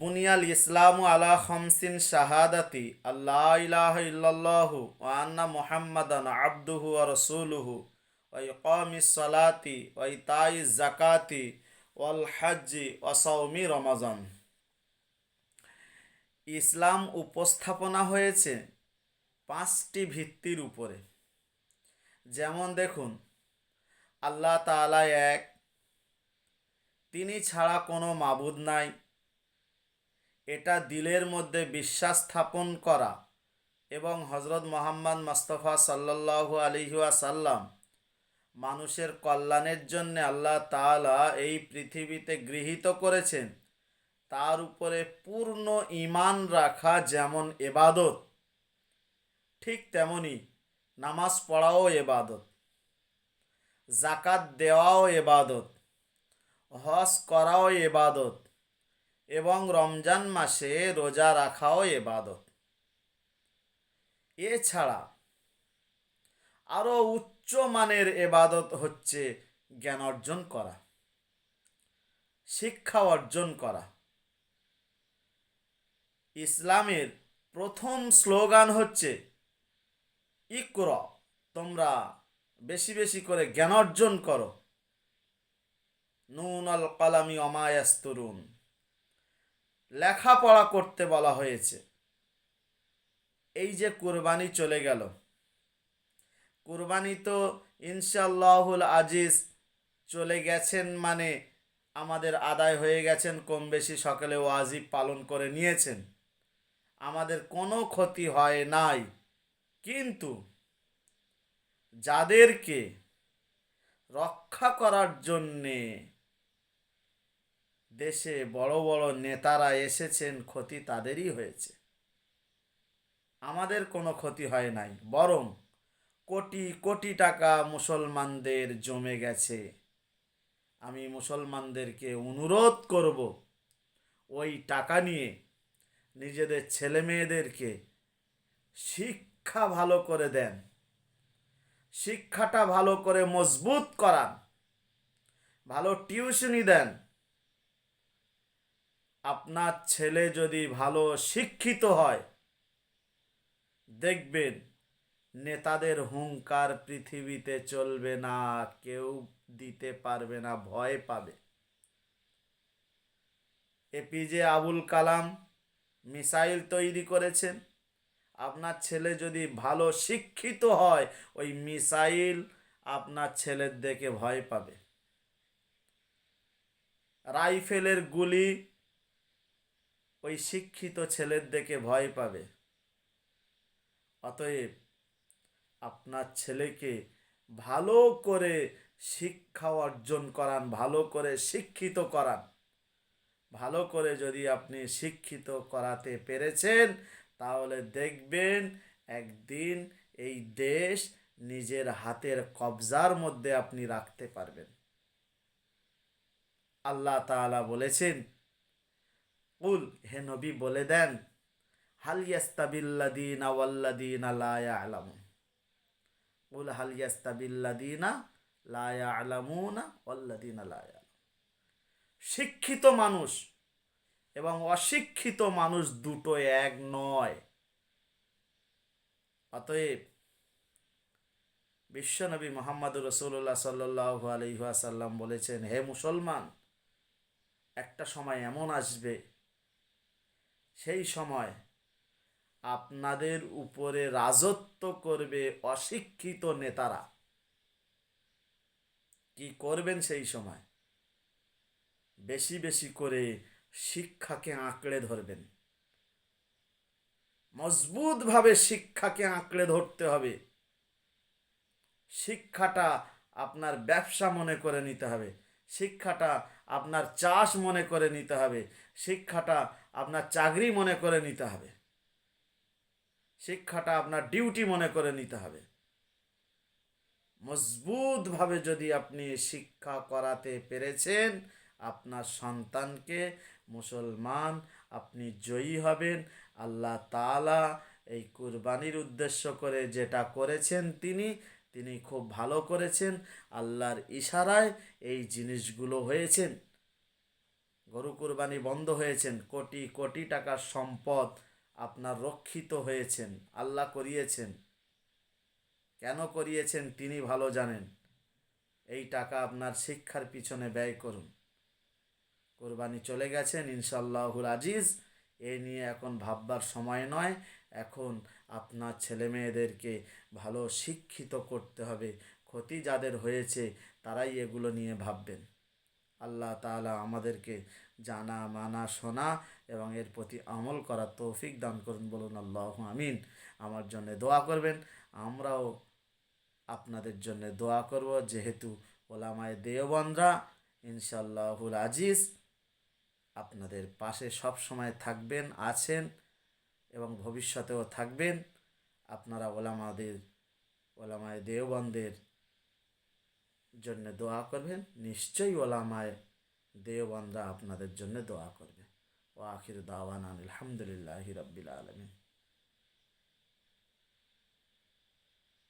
বুনিয়াল ইসলামু আলা খামসিন শাহাদাতি আল্লাহ ইলাহা ইল্লাল্লাহু ওয়া আন্না মুহাম্মাদান আবদুহু ওয়া রাসূলুহু ওয়া ইকামিস সালাতি ওয়া ইতাইজ যাকাতি ওয়াল হজ্জি ওয়া সাওমি রমাজান। ইসলাম উপস্থাপনা হয়েছে পাঁচটি ভিত্তির উপরে। যেমন দেখুন, আল্লাহ তাআলা এক, তিনি ছাড়া কোনো মাবুদ নাই, এটা দিলের মধ্যে বিশ্বাস স্থাপন করা এবং হজরত মুহাম্মদ মুস্তাফা সাল্লাল্লাহু আলাইহি ওয়াসাল্লাম মানুষের কল্যাণের জন্য আল্লাহ তাআলা এই পৃথিবীতে গৃহীত করেছেন, তার উপরে পূর্ণ ঈমান রাখা যেমন ইবাদত, ঠিক তেমনি নামাজ পড়াও ইবাদত, যাকাত দেওয়াও ইবাদত, হজ করাও ইবাদত এবং রমজান মাসে রোজা রাখাও ইবাদত। এছাড়া আরও উচ্চ মানের ইবাদত হচ্ছে জ্ঞান অর্জন করা, শিক্ষা অর্জন করা। ইসলামের প্রথম স্লোগান হচ্ছে ইকরা, তোমরা বেশি বেশি করে জ্ঞান অর্জন করো। নুন আল কালামি ওমা ইয়াসতুরুন, লেখাপড়া করতে বলা হয়েছে। এই যে কুরবানি চলে গেল, কুরবানি তো ইনশাআল্লাহুল আজিজ চলে গেছেন, মানে আমাদের আদায় হয়ে গেছেন, কম বেশি সকালে ওয়াজিব পালন করে নিয়েছেন, আমাদের কোনো ক্ষতি হয় নাই। কিন্তু যাদেরকে রক্ষা করার জন্যে দেশে বড় বড় নেতারা এসেছেন, ক্ষতি তাদেরই হয়েছে, আমাদের কোনো ক্ষতি হয় নাই। বরং কোটি কোটি টাকা মুসলমানদের জমে গেছে। আমি মুসলমানদেরকে অনুরোধ করব, ওই টাকা নিয়ে নিজেদের ছেলে মেয়েদেরকে শিক্ষা ভালো করে দেন, শিক্ষাটা ভালো করে মজবুত করান, ভালো টিউশনি দেন। আপনার ছেলে যদি ভালো শিক্ষিত হয়, দেখবেন নেতাদের হুঙ্কার পৃথিবীতে চলবে না, কেউ দিতে পারবে না, ভয় পাবে। এপিজে আবুল কালাম মিসাইল তৈরি করেছেন, আপনার ছেলে যদি ভালো শিক্ষিত হয়, ওই মিসাইল আপনার ছেলের দেখে ভয় পাবে। রাইফেলের গুলি ওই শিক্ষিত ছেলের দেখে ভয় পাবে। অতএব আপনার ছেলেকে ভালো করে শিক্ষা অর্জন করান, ভালো করে শিক্ষিত করান। ভালো করে যদি আপনি শিক্ষিত করাতে পেরেছেন, তাহলে দেখবেন একদিন এই দেশ নিজের হাতের কবজার মধ্যে আপনি রাখতে পারবেন। আল্লাহ তাআলা বলেছেন, কুল, হে নবী বলে দেন, হাল ইয়াস্তাবিল্লাযীনা ওয়াল্লাযীনা লা ইয়ালামুন, কুল হাল ইয়াস্তাবিল্লাযীনা লা ইয়ালামুনা ওয়াল্লাযীনা লা ইয়ালামুন। শিক্ষিত মানুষ এবং অশিক্ষিত মানুষ দুটো এক নয়। অতএব বিশ্বনবী মুহাম্মদুর রাসূলুল্লাহ সাল্লাল্লাহু আলাইহি ওয়াসাল্লাম বলেছেন, হে মুসলমান, একটা সময় এমন আসবে, সেই সময় আপনাদের উপরে রাজত্ব করবে অশিক্ষিত নেতারা। কি করবেন সেই সময়? বেশি বেশি করে শিক্ষাকে আঁকড়ে ধরবেন, মজবুতভাবে শিক্ষাকে আঁকড়ে ধরতে হবে। শিক্ষাটা আপনার ব্যবসা মনে করে নিতে হবে, শিক্ষাটা আপনার চাষ মনে করে নিতে হবে, শিক্ষাটা আপনার চাকরি মনে করে নিতে হবে, শিক্ষাটা আপনার ডিউটি মনে করে নিতে হবে। মজবুতভাবে যদি আপনি শিক্ষা করাতে পেরেছেন আপনার সন্তানকে, মুসলমান, আপনি জয়ী হবেন। আল্লাহ তাআলা এই কুরবানির উদ্দেশ্য করে যেটা করেছেন, তিনি খুব ভালো করেছেন। আল্লাহর ইশারায় এই জিনিসগুলো হয়েছেন। গরু কুরবানি বন্ধ হয়েছেন, কোটি কোটি টাকার সম্পদ আপনার রক্ষিত হয়েছেন, আল্লাহ করিয়েছেন। কেন করিয়েছেন তিনি ভালো জানেন। এই টাকা আপনার শিক্ষার পিছনে ব্যয় করুন। কোরবানি চলে গেছেন ইনশাআল্লাহুল আজিজ, এ নিয়ে এখন ভাববার সময় নয়। এখন আপনার ছেলে মেয়েদেরকে ভালো শিক্ষিত করতে হবে। ক্ষতি যাদের হয়েছে তারাই এগুলো নিয়ে ভাববেন। আল্লাহ তাআলা আমাদেরকে জানা মানা শোনা এবং এর প্রতি আমল করার তৌফিক দান করুন, বলুন আল্লাহু আমিন। আমার জন্য দোয়া করবেন, আমরাও আপনাদের জন্য দোয়া করব। যেহেতু ওলামায়ে দেওবন্দরা ইনশাআল্লাহুল আজিজ আপনাদের পাশে সব সময় থাকবেন, আছেন এবং ভবিষ্যতেও থাকবেন। আপনারা ওলামায়ে দেওবন্দের জন্য দোয়া করবেন, নিশ্চয়ই ওলামায়ে দেওবন্দরা আপনাদের জন্য দোয়া করবে। ওয়া আখির দাওয়ানা আলহামদুলিল্লাহি রাব্বিল আলামিন।